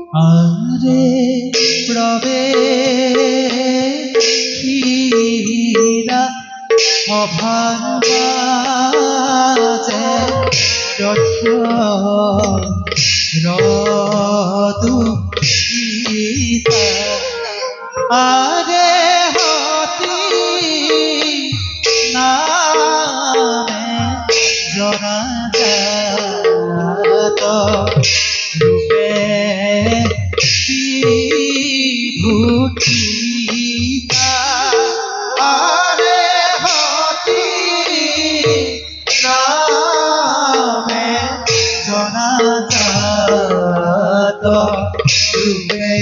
আরে রবে ক্ষীরা অভার মাঝে রদু সীতা আরে হতি নামে জনাজাত রূপে বিভূতিতা আরে হতি নামে জনাজাত রূপে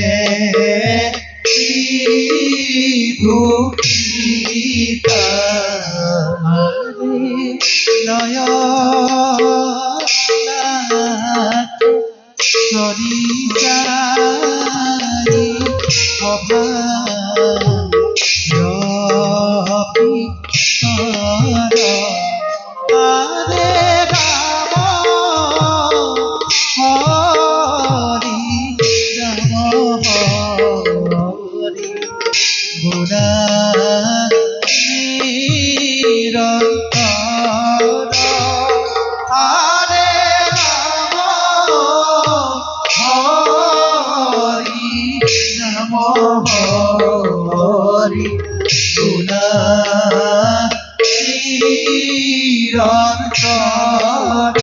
বিভূতিতা নয়নাথ সরিযারি অভাব